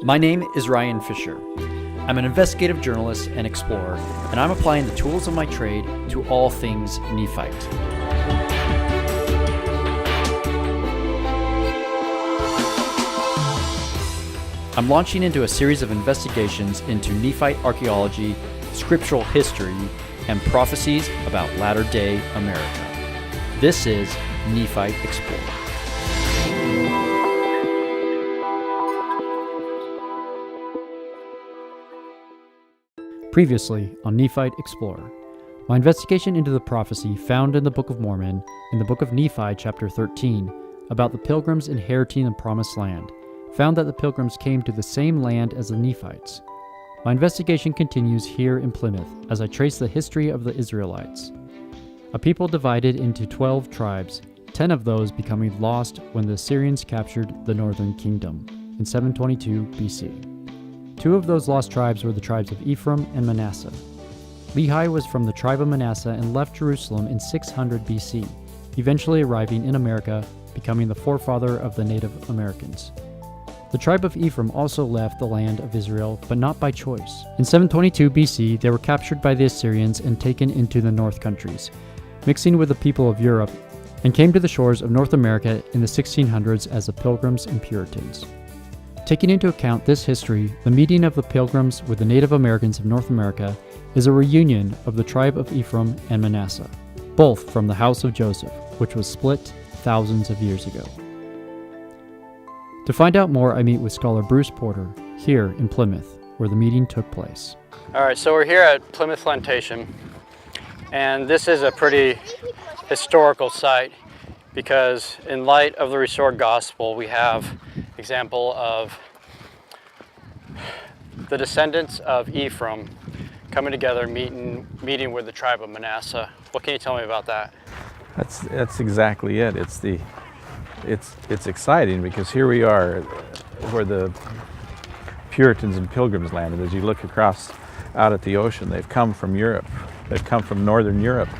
My name is Ryan Fisher. I'm an investigative journalist and explorer, and I'm applying the tools of my trade to all things Nephite. I'm launching into a series of investigations into Nephite archaeology, scriptural history, and prophecies about latter-day America. This is Nephite Explorer. Previously on Nephite Explorer, my investigation into the prophecy found in the Book of Mormon in the Book of Nephi, chapter 13, about the pilgrims inheriting the Promised Land, found that the pilgrims came to the same land as the Nephites. My investigation continues here in Plymouth as I trace the history of the Israelites, a people divided into 12 tribes, 10 of those becoming lost when the Assyrians captured the northern kingdom in 722 BC. Two of those lost tribes were the tribes of Ephraim and Manasseh. Lehi was from the tribe of Manasseh and left Jerusalem in 600 BC, eventually arriving in America, becoming the forefather of the Native Americans. The tribe of Ephraim also left the land of Israel, but not by choice. In 722 BC, they were captured by the Assyrians and taken into the North countries, mixing with the people of Europe, and came to the shores of North America in the 1600s as the Pilgrims and Puritans. Taking into account this history, the meeting of the Pilgrims with the Native Americans of North America is a reunion of the tribe of Ephraim and Manasseh, both from the house of Joseph, which was split thousands of years ago. To find out more, I meet with scholar Bruce Porter here in Plymouth, where the meeting took place. All right, so we're here at Plymouth Plantation, and this is a pretty historical site because in light of the restored gospel, we have example of the descendants of Ephraim coming together, meeting with the tribe of Manasseh. What can you tell me about that? That's exactly it. It's exciting because here we are where the Puritans and Pilgrims landed. As you look across out at the ocean, they've come from Europe. They've come from northern Europe,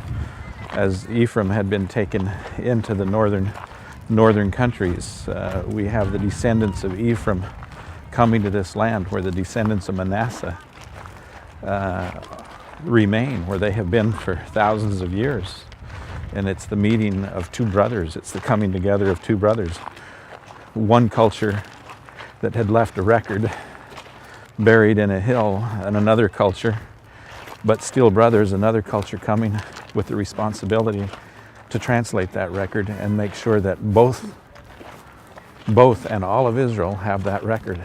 as Ephraim had been taken into the northern countries. We have the descendants of Ephraim coming to this land where the descendants of Manasseh remain, where they have been for thousands of years. And it's the meeting of two brothers. It's the coming together of two brothers. One culture that had left a record buried in a hill, and another culture, but still brothers, another culture coming with the responsibility to translate that record and make sure that both and all of Israel have that record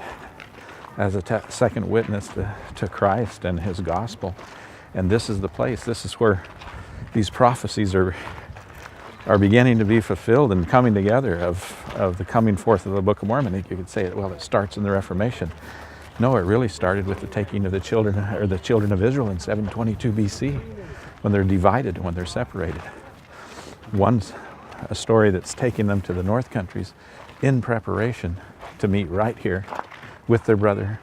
as a second witness to Christ and his gospel. And this is the place, this is where these prophecies are beginning to be fulfilled and coming together of the coming forth of the Book of Mormon. You could say, well, it starts in the Reformation. No, it really started with the taking of the children of Israel in 722 BC, when they're divided, when they're separated. One's a story that's taking them to the North countries in preparation to meet right here with their brother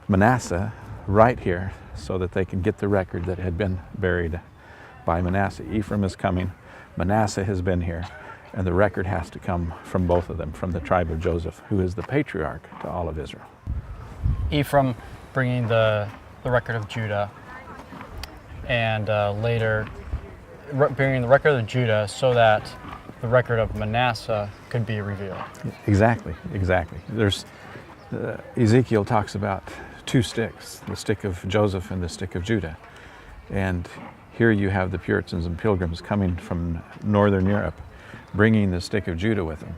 Manasseh, right here, so that they can get the record that had been buried by Manasseh. Ephraim is coming, Manasseh has been here, and the record has to come from both of them, from the tribe of Joseph, who is the patriarch to all of Israel. Ephraim bringing the record of Judah, and later bringing the record of Judah so that the record of Manasseh could be revealed. Exactly. There's Ezekiel talks about two sticks, the stick of Joseph and the stick of Judah. And here you have the Puritans and Pilgrims coming from northern Europe, bringing the stick of Judah with them,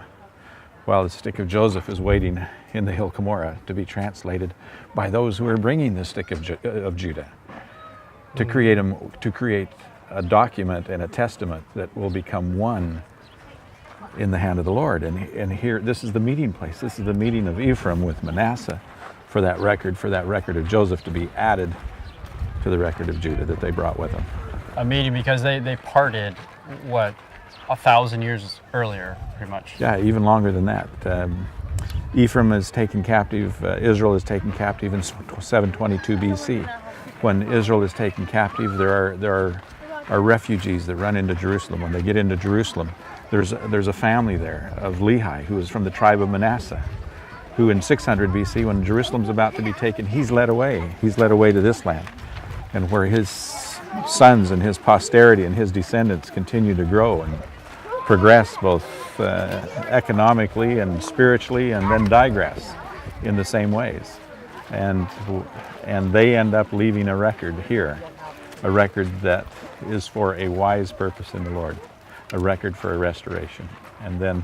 while the stick of Joseph is waiting in the hill Cumorah to be translated by those who are bringing the stick of Judah, to create a document and a testament that will become one in the hand of the Lord. And here, this is the meeting place. This is the meeting of Ephraim with Manasseh for that record of Joseph to be added to the record of Judah that they brought with them. A meeting because they parted, 1,000 years earlier, pretty much. Yeah, even longer than that. Ephraim is taken captive, Israel is taken captive in 722 BC. When Israel is taken captive, there are refugees that run into Jerusalem. When they get into Jerusalem, there's a family there of Lehi who is from the tribe of Manasseh. who in 600 BC, when Jerusalem's about to be taken, he's led away. He's led away to this land, and where his sons and his posterity and his descendants continue to grow and progress both economically and spiritually, and then digress in the same ways. And they end up leaving a record here, a record that is for a wise purpose in the Lord, a record for a restoration. And then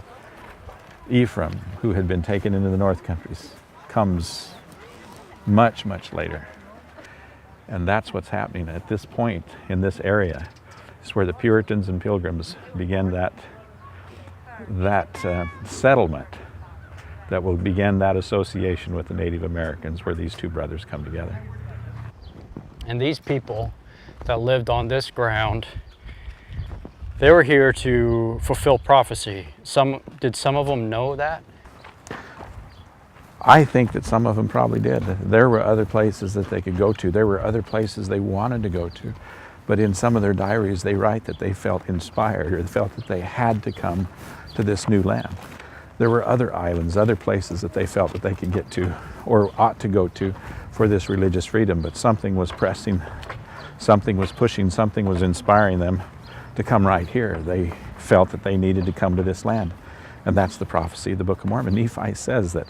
Ephraim, who had been taken into the north countries, comes much, much later. And that's what's happening at this point in this area. It's where the Puritans and Pilgrims began that settlement that will begin that association with the Native Americans, where these two brothers come together. And these people that lived on this ground, they were here to fulfill prophecy. Did some of them know that? I think that some of them probably did. There were other places that they could go to. There were other places they wanted to go to. But in some of their diaries, they write that they felt inspired, or felt that they had to come to this new land. There were other islands, other places that they felt that they could get to, or ought to go to, for this religious freedom. But something was pressing, something was pushing, something was inspiring them to come right here. They felt that they needed to come to this land. And that's the prophecy of the Book of Mormon. Nephi says that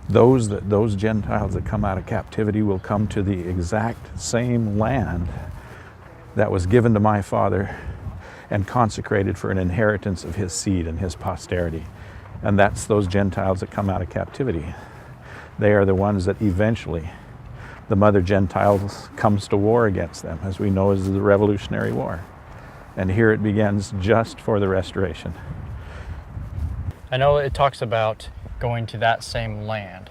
those Gentiles that come out of captivity will come to the exact same land that was given to my father and consecrated for an inheritance of his seed and his posterity. And that's those Gentiles that come out of captivity. They are the ones that eventually the mother Gentiles comes to war against them, as we know as the Revolutionary War. And here it begins just for the restoration. I know it talks about going to that same land,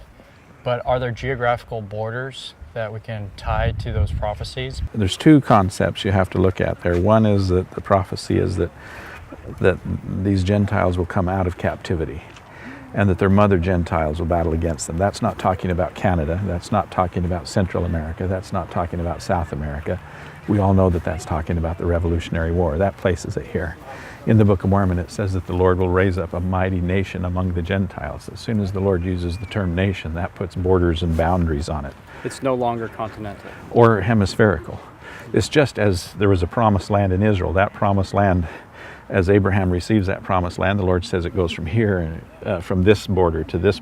but are there geographical borders that we can tie to those prophecies? There's two concepts you have to look at there. One is that the prophecy is that these Gentiles will come out of captivity, and that their mother Gentiles will battle against them. That's not talking about Canada. That's not talking about Central America. That's not talking about South America. We all know that that's talking about the Revolutionary War. That places it here. In the Book of Mormon, it says that the Lord will raise up a mighty nation among the Gentiles. As soon as the Lord uses the term nation, that puts borders and boundaries on it. It's no longer continental. Or hemispherical. It's just as there was a promised land in Israel. That promised land, as Abraham receives that promised land, the Lord says it goes from here, from this border, to this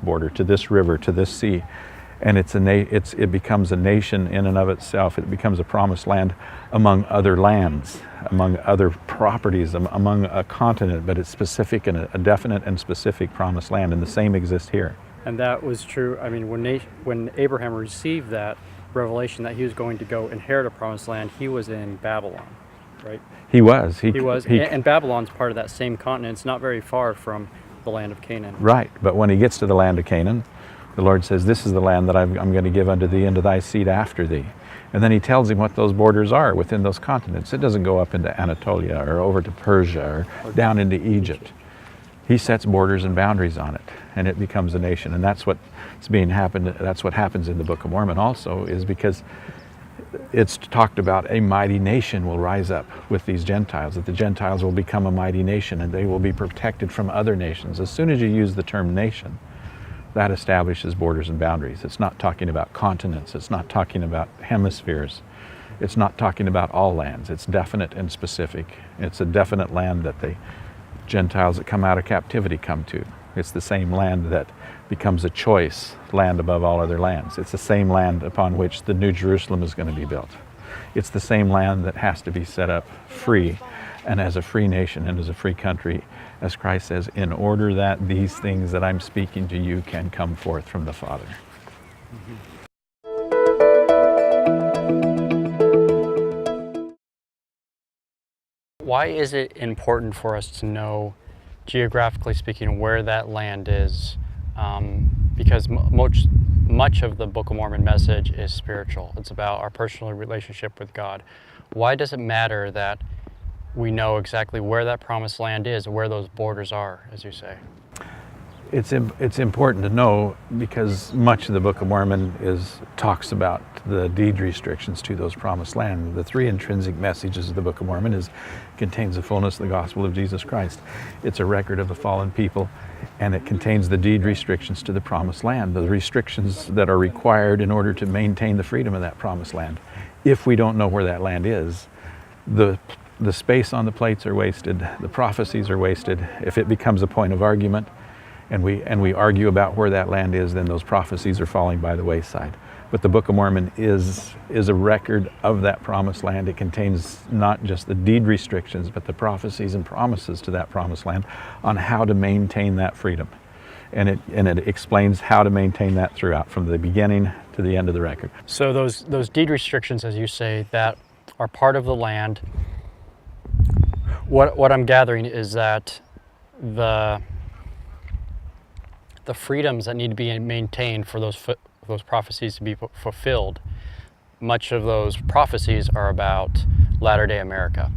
river, to this sea. And it becomes a nation in and of itself. It becomes a promised land among other lands, among other properties, among a continent, but it's specific and a definite and specific promised land, and the same exists here. And that was true. I mean, when Abraham received that revelation that he was going to go inherit a promised land, he was in Babylon, right? He was. And Babylon's part of that same continent. It's not very far from the land of Canaan. Right, but when he gets to the land of Canaan, the Lord says, this is the land that I'm going to give unto thee and to thy seed after thee. And then he tells him what those borders are within those continents. It doesn't go up into Anatolia or over to Persia or down into Egypt. He sets borders and boundaries on it, and it becomes a nation. And that's what happens in the Book of Mormon also, is because it's talked about a mighty nation will rise up with these Gentiles, that the Gentiles will become a mighty nation and they will be protected from other nations. As soon as you use the term nation, that establishes borders and boundaries. It's not talking about continents. It's not talking about hemispheres. It's not talking about all lands. It's definite and specific. It's a definite land that the Gentiles that come out of captivity come to. It's the same land that becomes a choice land above all other lands. It's the same land upon which the New Jerusalem is going to be built. It's the same land that has to be set up free and as a free nation and as a free country, as Christ says, in order that these things that I'm speaking to you can come forth from the Father. Why is it important for us to know, geographically speaking, where that land is? Because much of the Book of Mormon message is spiritual. It's about our personal relationship with God. Why does it matter that we know exactly where that promised land is, where those borders are, as you say? It's important to know, because much of the Book of Mormon talks about the deed restrictions to those promised land. The three intrinsic messages of the Book of Mormon contains the fullness of the gospel of Jesus Christ. It's a record of the fallen people, and it contains the deed restrictions to the promised land, the restrictions that are required in order to maintain the freedom of that promised land. If we don't know where that land is, the space on the plates are wasted, the prophecies are wasted. If it becomes a point of argument, and we argue about where that land is, then those prophecies are falling by the wayside. But the Book of Mormon is a record of that promised land. It contains not just the deed restrictions, but the prophecies and promises to that promised land on how to maintain that freedom. And it explains how to maintain that throughout, from the beginning to the end of the record. So those deed restrictions, as you say, that are part of the land, what I'm gathering is that the freedoms that need to be maintained for those prophecies to be fulfilled, much of those prophecies are about latter-day America.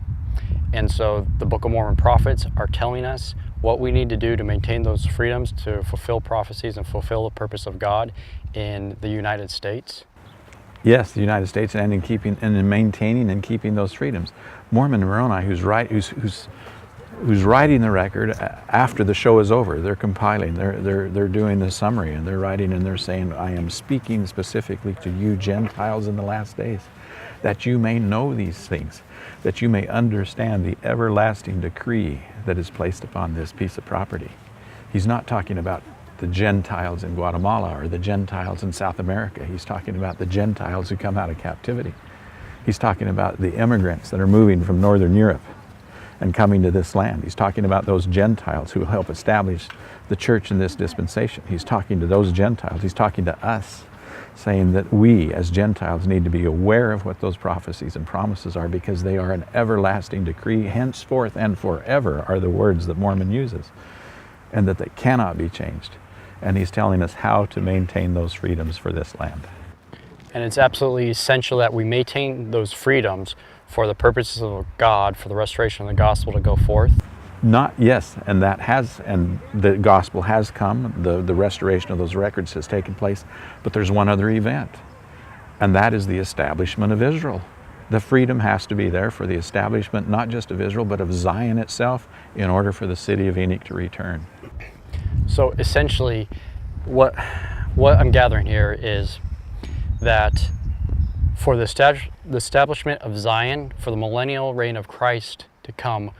And so the Book of Mormon prophets are telling us what we need to do to maintain those freedoms, to fulfill prophecies and fulfill the purpose of God in the United States. Yes, the United States, and in maintaining and keeping those freedoms. Mormon Moroni, who's writing the record after the show is over, they're compiling, they're doing the summary, and they're writing, and they're saying, I am speaking specifically to you Gentiles in the last days, that you may know these things, that you may understand the everlasting decree that is placed upon this piece of property. He's not talking about the Gentiles in Guatemala or the Gentiles in South America. He's talking about the Gentiles who come out of captivity. He's talking about the immigrants that are moving from Northern Europe and coming to this land. He's talking about those Gentiles who help establish the church in this dispensation. He's talking to those Gentiles. He's talking to us, saying that we as Gentiles need to be aware of what those prophecies and promises are, because they are an everlasting decree. Henceforth and forever are the words that Mormon uses, and that they cannot be changed. And he's telling us how to maintain those freedoms for this land. And it's absolutely essential that we maintain those freedoms for the purposes of God, for the restoration of the gospel to go forth. Yes, and the gospel has come, the restoration of those records has taken place, but there's one other event, and that is the establishment of Israel. The freedom has to be there for the establishment, not just of Israel, but of Zion itself, in order for the city of Enoch to return. So essentially, what I'm gathering here is that for the establishment of Zion, for the millennial reign of Christ to come,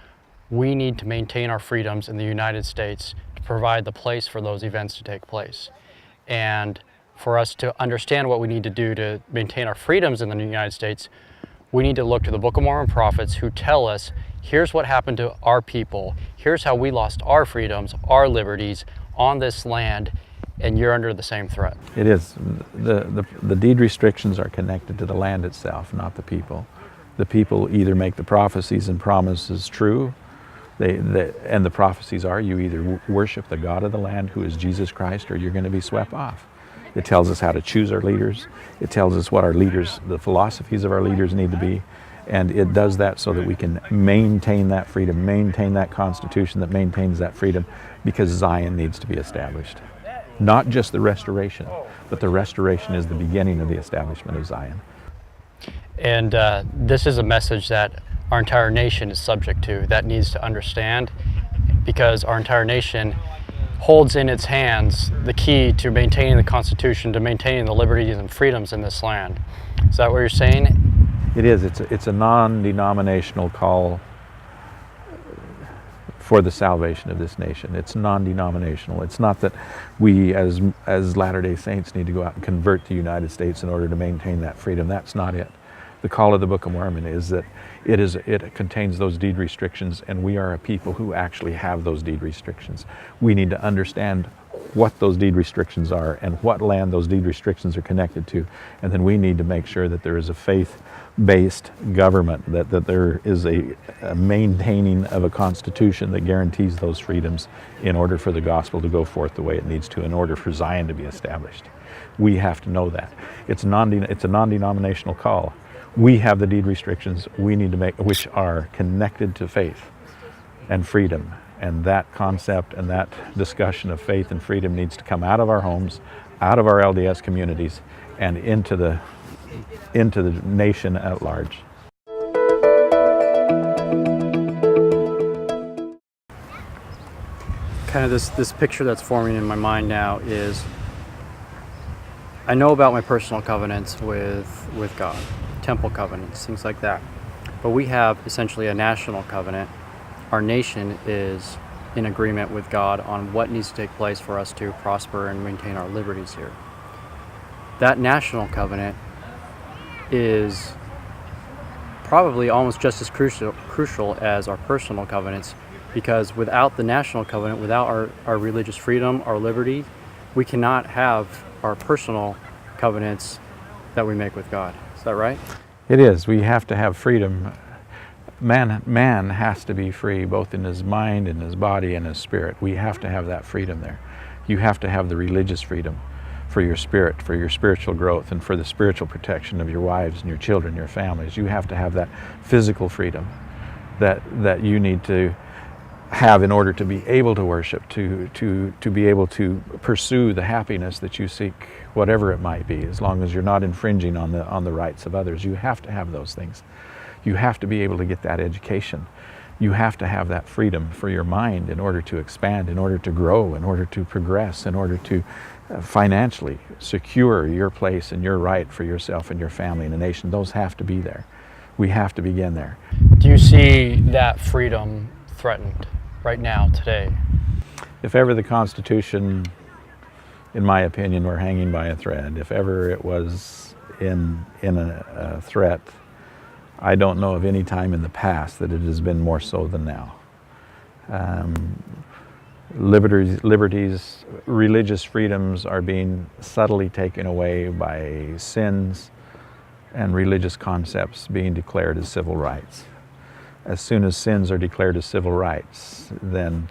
we need to maintain our freedoms in the United States to provide the place for those events to take place. And for us to understand what we need to do to maintain our freedoms in the United States, we need to look to the Book of Mormon prophets, who tell us, here's what happened to our people, here's how we lost our freedoms, our liberties on this land, and you're under the same threat. It is. The deed restrictions are connected to the land itself, not the people. The people either make the prophecies and promises true, and the prophecies are, you either worship the God of the land, who is Jesus Christ, or you're going to be swept off. It tells us how to choose our leaders. It tells us what our leaders, the philosophies of our leaders need to be. And it does that so that we can maintain that freedom, maintain that constitution that maintains that freedom, because Zion needs to be established. Not just the restoration, but the restoration is the beginning of the establishment of Zion. And this is a message that our entire nation is subject to, that needs to understand, because our entire nation holds in its hands the key to maintaining the Constitution, to maintaining the liberties and freedoms in this land. Is that what you're saying? It is. It's a non-denominational call for the salvation of this nation. It's non-denominational. It's not that we as Latter-day Saints need to go out and convert the United States in order to maintain that freedom. That's not it. The call of the Book of Mormon is that it contains those deed restrictions, and we are a people who actually have those deed restrictions. We need to understand what those deed restrictions are and what land those deed restrictions are connected to, and then we need to make sure that there is a faith-based government, that there is a maintaining of a constitution that guarantees those freedoms in order for the gospel to go forth the way it needs to, in order for Zion to be established. We have to know that. It's a non-denominational call. We have the deed restrictions we need to make, which are connected to faith and freedom And that concept and that discussion of faith and freedom needs to come out of our homes, out of our LDS communities, and into the nation at large. Kind of this picture that's forming in my mind now is, I know about my personal covenants with God, temple covenants, things like that. But we have essentially a national covenant. Our nation is in agreement with God on what needs to take place for us to prosper and maintain our liberties here. That national covenant is probably almost just as crucial as our personal covenants, because without the national covenant, without our religious freedom, our liberty, we cannot have our personal covenants that we make with God. Is that right? It is. We have to have freedom. Man has to be free, both in his mind, in his body, and his spirit. We have to have that freedom there. You have to have the religious freedom for your spirit, for your spiritual growth, and for the spiritual protection of your wives and your children, your families. You have to have that physical freedom that you need to have in order to be able to worship, to be able to pursue the happiness that you seek, whatever it might be, as long as you're not infringing on the rights of others. You have to have those things. You have to be able to get that education. You have to have that freedom for your mind in order to expand, in order to grow, in order to progress, in order to financially secure your place and your right for yourself and your family and the nation. Those have to be there. We have to begin there. Do you see that freedom threatened right now, today? If ever the Constitution, in my opinion, were hanging by a thread, if ever it was in a threat, I don't know of any time in the past that it has been more so than now. Liberties, religious freedoms are being subtly taken away by sins and religious concepts being declared as civil rights. As soon as sins are declared as civil rights, then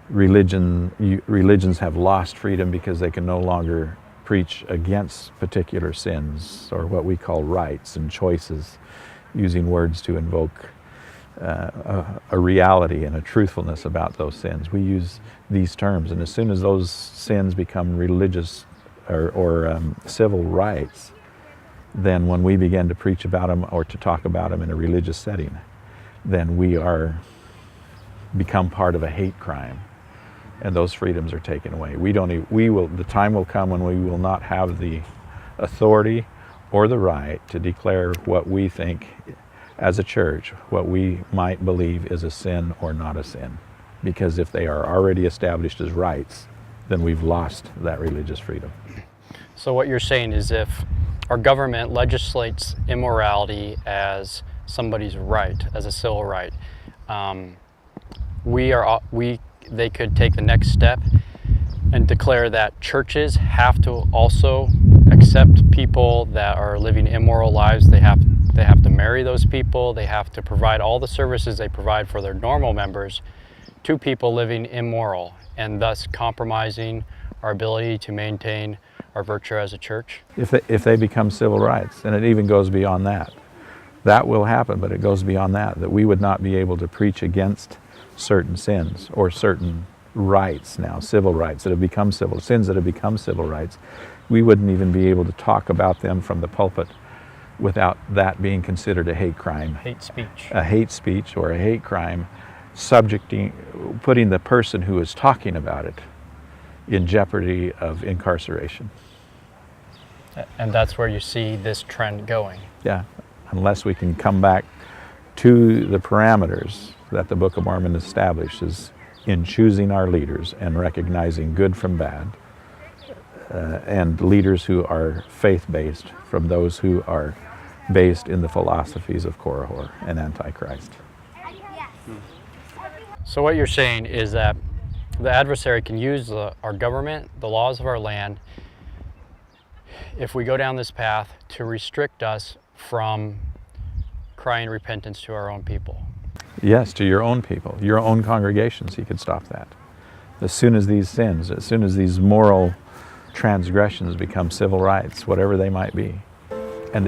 religions have lost freedom because they can no longer preach against particular sins, or what we call rights and choices, using words to invoke a reality and a truthfulness about those sins. We use these terms, and as soon as those sins become religious or civil rights, then when we begin to preach about them or to talk about them in a religious setting, then we become part of a hate crime, and those freedoms are taken away. The time will come when we will not have the authority or the right to declare what we think as a church, what we might believe is a sin or not a sin. Because if they are already established as rights, then we've lost that religious freedom. So what you're saying is, if our government legislates immorality as somebody's right, as a civil right, they could take the next step and declare that churches have to also accept people that are living immoral lives. They have to marry those people. They have to provide all the services they provide for their normal members to people living immoral, and thus compromising our ability to maintain our virtue as a church. If they become civil rights, and it even goes beyond that. That will happen, but it goes beyond that we would not be able to preach against certain sins or certain rights now, civil rights that have become civil, sins that have become civil rights. We wouldn't even be able to talk about them from the pulpit without that being considered a hate crime. Hate speech. A hate speech or a hate crime, putting the person who is talking about it in jeopardy of incarceration. And that's where you see this trend going. Yeah, unless we can come back to the parameters that the Book of Mormon establishes in choosing our leaders and recognizing good from bad, and leaders who are faith-based from those who are based in the philosophies of Korihor and Antichrist. So what you're saying is that the adversary can use our government, the laws of our land, if we go down this path, to restrict us from crying repentance to our own people. Yes, to your own people, your own congregations, he could stop that. As soon as these sins, as soon as these moral transgressions become civil rights, whatever they might be. And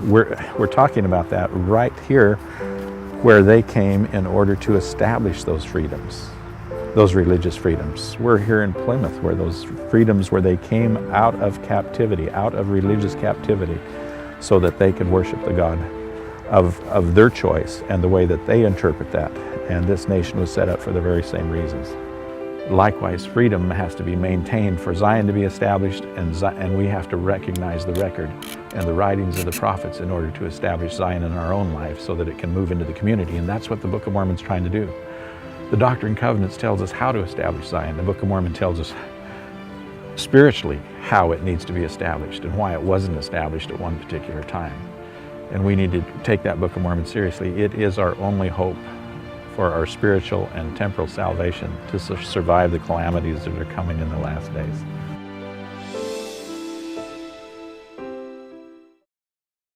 we're talking about that right here where they came in order to establish those freedoms, those religious freedoms. We're here in Plymouth, where those freedoms, where they came out of captivity, out of religious captivity, so that they could worship the God of their choice and the way that they interpret that. And this nation was set up for the very same reasons. Likewise, freedom has to be maintained for Zion to be established, and we have to recognize the record and the writings of the prophets in order to establish Zion in our own life so that it can move into the community. And that's what the Book of Mormon is trying to do. The Doctrine and Covenants tells us how to establish Zion. The Book of Mormon tells us spiritually how it needs to be established and why it wasn't established at one particular time. And we need to take that Book of Mormon seriously. It is our only hope for our spiritual and temporal salvation to survive the calamities that are coming in the last days.